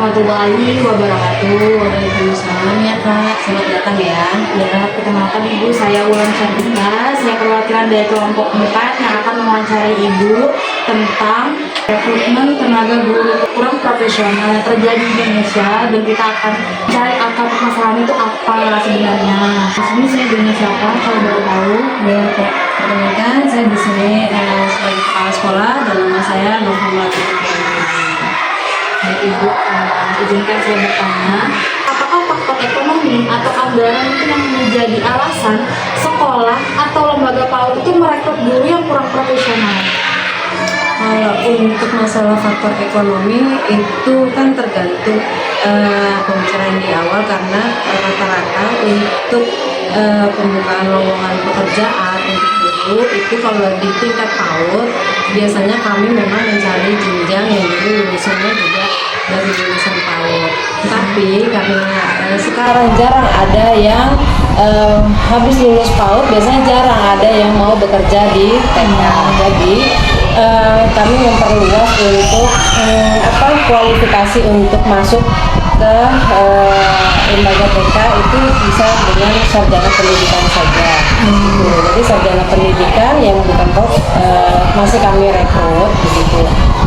warahmatullahi wabarakatuh. Waalaikumsalam ya Kak, selamat datang ya. Ya, perkenalkan Ibu, saya Wulan Cantika. Saya perwakilan dari kelompok 4 yang akan mewawancarai Ibu tentang rekrutmen tenaga guru kurang profesional yang terjadi di Indonesia, dan kita akan cari akar permasalahan itu apa sebenarnya. Di sini saya dengan siapa kalau boleh tahu? Ya Kak, perkenalkan saya di sini sebagai kepala sekolah dan nama saya Muhammad. Baik Ibu, izinkan saya bertanya, apakah faktor ekonomi atau anggaran itu yang menjadi alasan sekolah atau lembaga PAUD itu merekrut guru yang kurang profesional? Kalau untuk masalah faktor ekonomi itu kan tergantung pembicaraan di awal, karena rata-rata untuk pembukaan lowongan pekerjaan untuk guru itu kalau di tingkat PAUD biasanya kami memang mencari jenjang yang dulu lulusannya juga dari lulusan PAUD. Tapi karena sekarang jarang ada yang habis lulus PAUD, biasanya jarang ada yang mau bekerja di TK. Jadi kami memperluas untuk kualifikasi untuk masuk ke lembaga TK itu bisa dengan sarjana pendidikan saja. Jadi sarjana pendidikan yang bukan PAUD masih kami rekrut begitu.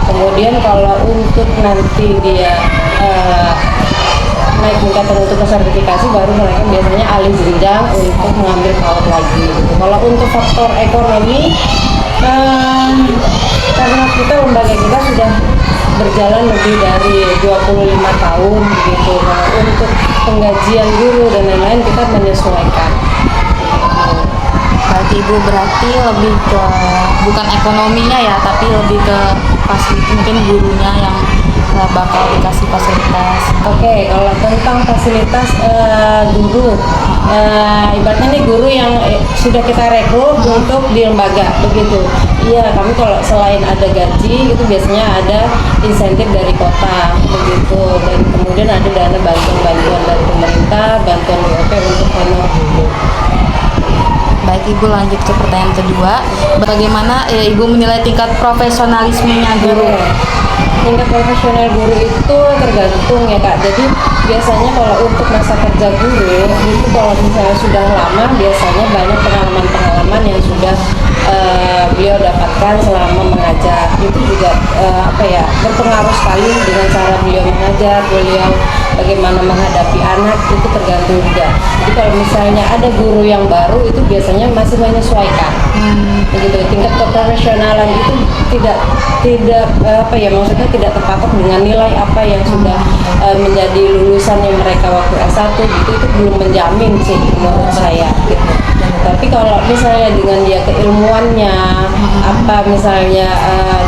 Kemudian kalau untuk nanti dia naik tingkatan untuk sertifikasi, baru mereka biasanya alih jenjang untuk mengambil PAUD lagi gitu. Kalau untuk faktor ekonomi, karena lembaga kita sudah berjalan lebih dari 25 tahun gitu. Nah, untuk penggajian guru dan lain-lain kita menyesuaikan. Berarti Ibu lebih ke bukan ekonominya ya, tapi lebih ke fasilitas, mungkin gurunya yang bakal dikasih fasilitas. Oke, kalau tentang fasilitas guru, ibaratnya nih guru yang sudah kita rekrut untuk di lembaga begitu. Iya, kami kalau selain ada gaji itu biasanya ada insentif dari kota begitu, dan kemudian ada dana bantuan dari pemerintah, bantuan UMP untuk honor guru. Baik Ibu, lanjut ke pertanyaan kedua. Bagaimana Ibu menilai tingkat profesionalismenya guru? Tingkat profesional guru itu tergantung ya Kak. Jadi biasanya kalau untuk masa kerja guru itu kalau misalnya sudah lama, biasanya banyak pengalaman-pengalaman yang sudah beliau dapatkan selama mengajar. Itu juga berpengaruh sekali dengan cara beliau mengajar, beliau bagaimana menghadapi anak, itu tergantung juga. Jadi kalau misalnya ada guru yang baru, itu biasanya masih menyesuaikan. Begitu, tingkat keprofesionalan itu maksudnya tidak terpatok dengan nilai apa yang sudah menjadi lulusannya mereka waktu S1 gitu, itu belum menjamin sih menurut saya gitu. Tapi kalau misalnya dengan dia keilmuannya, misalnya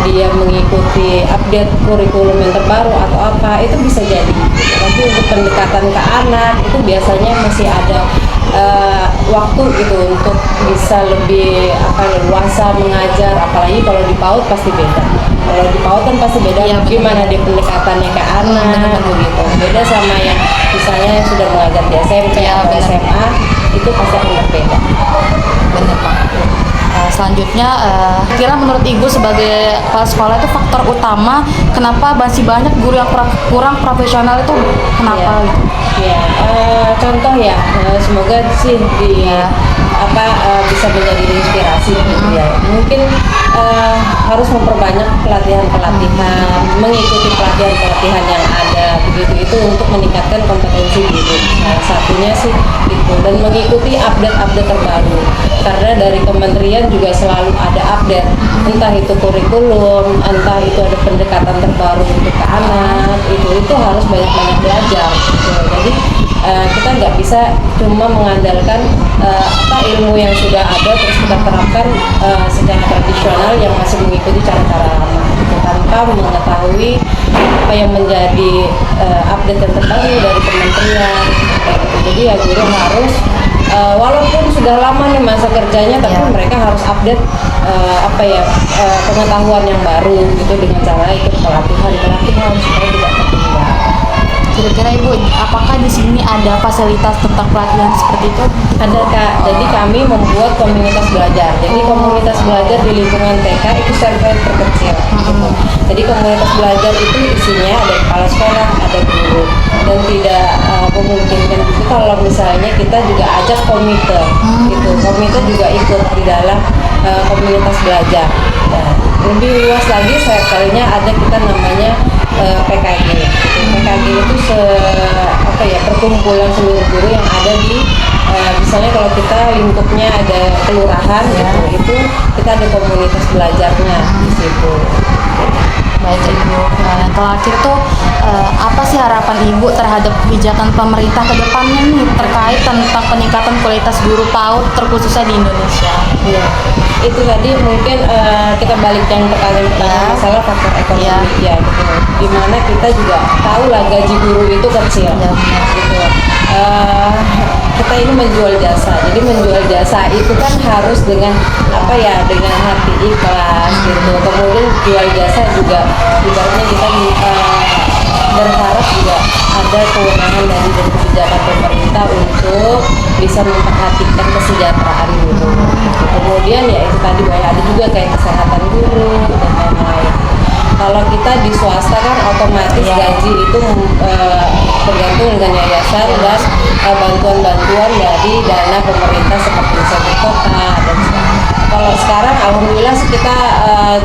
dia mengikuti update kurikulum yang terbaru atau apa, itu bisa jadi. Tapi untuk pendekatan ke anak itu biasanya masih ada waktu gitu untuk bisa lebih leluasa mengajar, apalagi kalau di PAUD pasti beda. Kalau di PAUD kan pasti beda, ya, gimana dia pendekatannya ke anak gitu. Beda sama yang misalnya yang sudah mengajar di SMP atau SMA, itu pasti akan berbeda. Benar Pak. Selanjutnya, kira menurut Ibu sebagai kepala sekolah itu faktor utama kenapa masih banyak guru yang kurang profesional itu kenapa? Contoh ya, semoga sih bisa menjadi inspirasi gitu ya. Mungkin harus memperbanyak pelatihan, mengikuti pelatihan yang ada begitu, itu untuk meningkatkan kompetensi guru. Salah satunya sih itu, dan mengikuti update terbaru, karena dari kementerian juga selalu ada update, entah itu kurikulum, entah itu ada pendekatan terbaru untuk ke anak, itu harus banyak belajar gitu. Jadi kita nggak bisa cuma mengandalkan ilmu yang sudah ada terus kita terapkan secara tradisional yang masih mengikuti cara-cara lama gitu, tanpa mengetahui apa yang menjadi update yang terbaru dari kementerian gitu. Jadi ya guru harus walaupun sudah lama nih masa kerjanya, tapi mereka harus update pengetahuan yang baru gitu, dengan cara ikut pelatihan supaya tidak tertinggal. Kira-kira Ibu, apakah di sini ada fasilitas tentang pelatihan seperti itu? Ada Kak, jadi kami membuat komunitas belajar. Jadi komunitas belajar di lingkungan TK itu survei terkecil. Gitu. Jadi komunitas belajar itu isinya ada kepala sekolah, ada guru, dan tidak memungkinkan itu kalau misalnya kita juga ajak komite, gitu. Komite juga ikut di dalam komunitas belajar. Nah, lebih luas lagi circle-nya ada kita namanya PKG. PKG itu perkumpulan seluruh guru yang ada di misalnya kalau kita lingkupnya ada kelurahan gitu, itu kita ada komunitas belajarnya di situ. Baik Ibu. Nah, yang terakhir tuh apa sih harapan Ibu terhadap kebijakan pemerintah ke depannya nih terkait tentang peningkatan kualitas guru PAUD terkhususnya di Indonesia? Iya, itu tadi mungkin kita balik yang pertanyaan pertama masalah faktor ekonomi ya gitu. Dimana kita juga tahu lah gaji guru itu kecil, gitu. Kita ini menjual jasa, jadi menjual jasa itu kan harus dengan dengan hati ikhlas gitu. Kemudian jual jasa juga ibaratnya kita berharap juga ada kewenangan dari kebijakan pemerintah untuk bisa memperhatikan kesejahteraan guru. Kemudian ya itu tadi ada juga kayak kesehatan guru dan lain-lain. Kalau kita di swasta kan otomatis gaji itu tergantung dengan yayasan dan bantuan-bantuan dari dana pemerintah seperti insentif kota dan sebagainya. Kalau sekarang alhamdulillah kita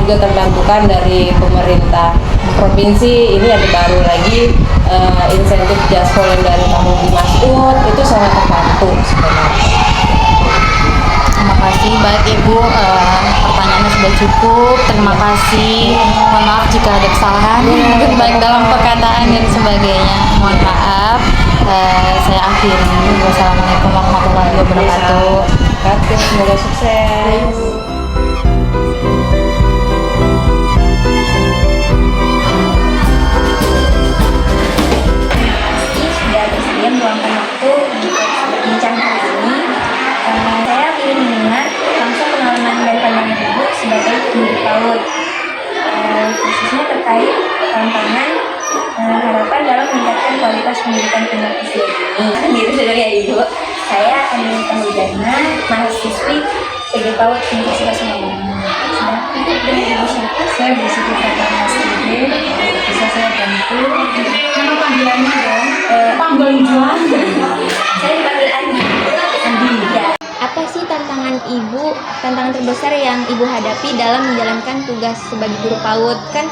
juga terbantukan dari pemerintah provinsi. Ini ada baru lagi insentif jaspol yang dari Pak Masud, itu sangat terbantu sebenarnya. Terima kasih. Baik Ibu, pertanyaannya sudah cukup. Terima kasih. Mohon maaf jika ada kesalahan baik dalam perkataan dan sebagainya. Mohon maaf. Saya akhiri. Wassalamualaikum warahmatullahi wabarakatuh. Semoga sukses. Sudah bersedia meluangkan waktu untuk berbincang hari ini. Saya ingin mendengar langsung pengalaman dan pandangan Ibu sebagai guru PAUD, khususnya terkait tantangan harapan dalam meningkatkan kualitas pendidikan anak usia dini. Gitu sebenarnya Ibu. Saya Anita Hudana, mahasiswi PG PAUD Universitas Semarang. Sedang ikut dengan Ibu siapa? Saya Bisuki Fatama Studi. Bisa saya bantu? Nama panggilannya dong? Panggil Juan. Saya dipanggil Andi. Ya. Apa sih tantangan tantangan terbesar yang Ibu hadapi dalam menjalankan tugas sebagai guru PAUD? Kan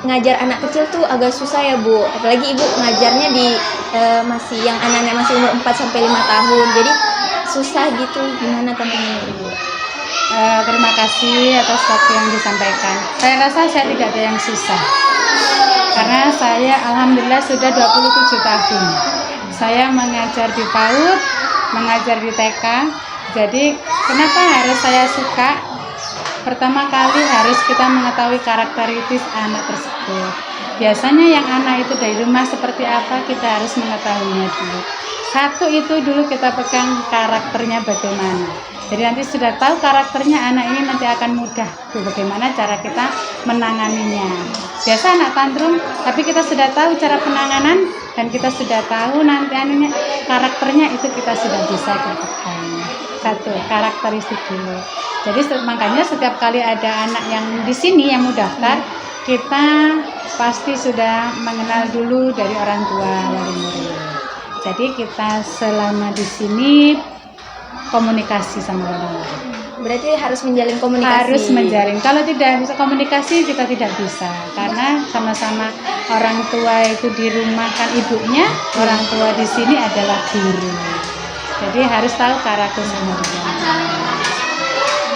ngajar anak kecil tuh agak susah ya Bu, apalagi Ibu ngajarnya di yang anak-anak masih umur 4-5 tahun, jadi susah gitu. Gimana tantangannya Ibu? Terima kasih atas waktu yang disampaikan. Saya rasa saya tidak ada yang susah, karena saya alhamdulillah sudah 27 tahun saya mengajar di PAUD, mengajar di TK. Jadi kenapa harus saya suka? Pertama kali harus kita mengetahui karakteristik anak tersebut. Biasanya yang anak itu dari rumah seperti apa, kita harus mengetahuinya dulu. Satu itu dulu kita pegang karakternya bagaimana. Jadi nanti sudah tahu karakternya anak ini, nanti akan mudah bagaimana cara kita menanganinya. Biasa anak tantrum, tapi kita sudah tahu cara penanganan dan kita sudah tahu nanti karakternya itu kita sudah bisa pegang. Satu, karakteristik dulu. Jadi makanya setiap kali ada anak yang di sini yang mau daftar, kita pasti sudah mengenal dulu dari orang tua wali murid. Jadi kita selama di sini komunikasi sama orang. Berarti harus menjalin komunikasi. Harus menjalin. Kalau tidak bisa komunikasi kita tidak bisa, karena sama-sama orang tua itu di rumah kan ibunya, orang tua di sini adalah guru. Jadi harus tahu karakter semua.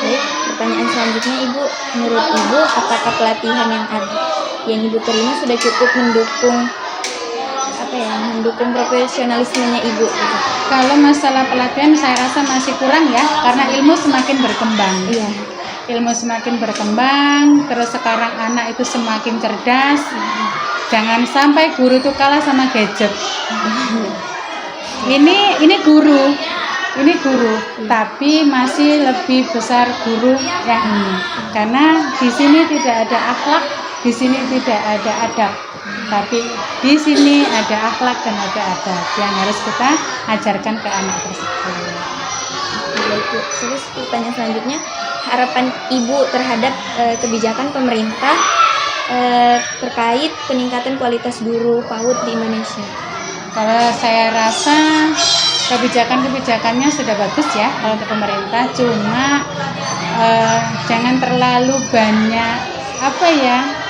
Baik, pertanyaan selanjutnya Ibu, menurut Ibu apakah pelatihan yang Ibu terima sudah cukup mendukung profesionalismenya Ibu? Gitu? Kalau masalah pelatihan saya rasa masih kurang ya, karena ilmu semakin berkembang. Iya. Ilmu semakin berkembang, terus sekarang anak itu semakin cerdas. Jangan sampai guru itu kalah sama gadget. Ini guru, tapi masih lebih besar guru yang ini, karena di sini tidak ada akhlak, di sini tidak ada adab. tapi di sini ada akhlak dan ada adab yang harus kita ajarkan ke anak tersebut. Baik, Bu. Terus pertanyaan selanjutnya, harapan Ibu terhadap kebijakan pemerintah terkait peningkatan kualitas guru PAUD di Indonesia. Kalau saya rasa kebijakannya sudah bagus ya kalau untuk pemerintah, cuma jangan terlalu banyak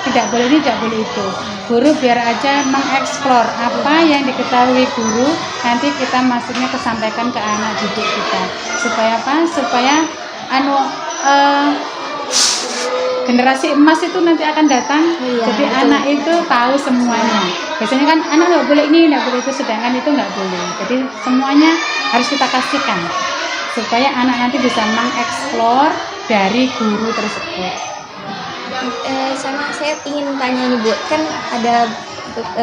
tidak boleh ini, tidak boleh itu. Guru biar aja mengeksplor apa yang diketahui guru, nanti kita maksudnya kesampaikan ke anak didik kita. Supaya apa? Supaya generasi emas itu nanti akan datang. Iya, Jadi betul. anak itu tahu semuanya. Biasanya kan anak nggak boleh ini, nggak boleh itu, sedangkan itu nggak boleh. Jadi semuanya harus kita kasihkan supaya anak nanti bisa mengeksplor dari guru tersebut. Sama saya ingin tanya nih, Bu, kan ada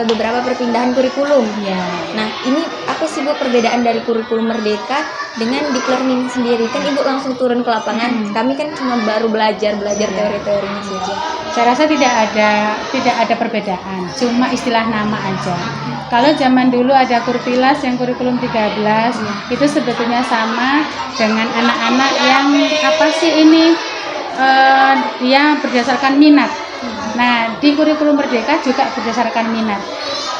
beberapa perpindahan kurikulum. Ya. Nah, ini apa sih, Bu, perbedaan dari kurikulum Merdeka dengan Deep Learning sendiri? Kan Ibu langsung turun ke lapangan, kami kan cuma baru belajar teori-teorinya saja. Saya rasa tidak ada perbedaan, cuma istilah nama aja. Kalau zaman dulu ada Kurpilas yang kurikulum 13, itu sebetulnya sama dengan anak-anak yang dia berdasarkan minat. Nah, di kurikulum Merdeka juga berdasarkan minat.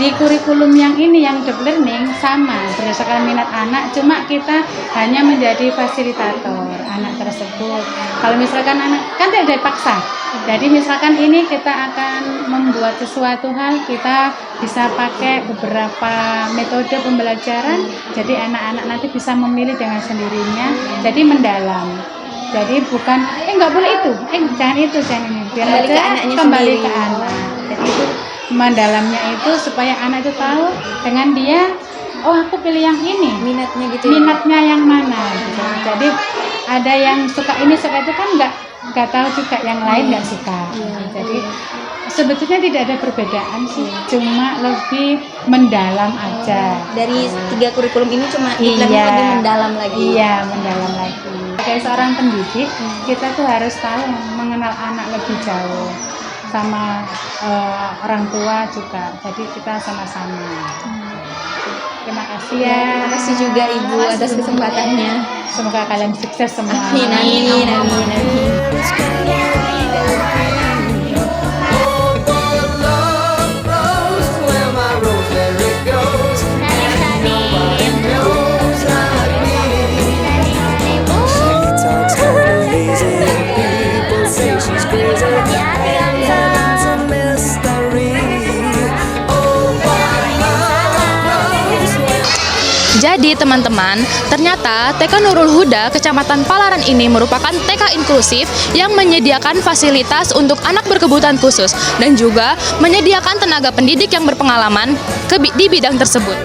Di kurikulum yang ini, yang Deep Learning, sama berdasarkan minat anak, cuma kita hanya menjadi fasilitator anak tersebut. Kalau misalkan anak kan tidak dipaksa, jadi misalkan ini kita akan membuat sesuatu hal, kita bisa pakai beberapa metode pembelajaran, jadi anak-anak nanti bisa memilih dengan sendirinya, jadi mendalam. Jadi bukan nggak boleh itu, jangan itu, jangan ini, biar Kembali ke aja anaknya kembali sendiri. ke anak. Jadi itu mendalamnya itu supaya anak itu tahu dengan dia, oh aku pilih yang ini, Minatnya gitu ya? minatnya yang mana gitu. Jadi ada yang suka ini, suka itu kan nggak tahu juga, yang lain nggak suka. Jadi sebetulnya tidak ada perbedaan sih, cuma lebih mendalam aja. Dari 3 kurikulum ini cuma Deep Learning lebih mendalam lagi. Iya, mendalam lagi. Sebagai seorang pendidik, kita tuh harus tahu mengenal anak lebih jauh, sama orang tua juga. Jadi kita sama-sama. Terima kasih ya. Terima kasih juga Ibu atas kesempatannya. Semoga kalian sukses semua. Amin, amin, amin, amin. Jadi teman-teman, ternyata TK Nurul Huda Kecamatan Palaran ini merupakan TK inklusif yang menyediakan fasilitas untuk anak berkebutuhan khusus dan juga menyediakan tenaga pendidik yang berpengalaman di bidang tersebut.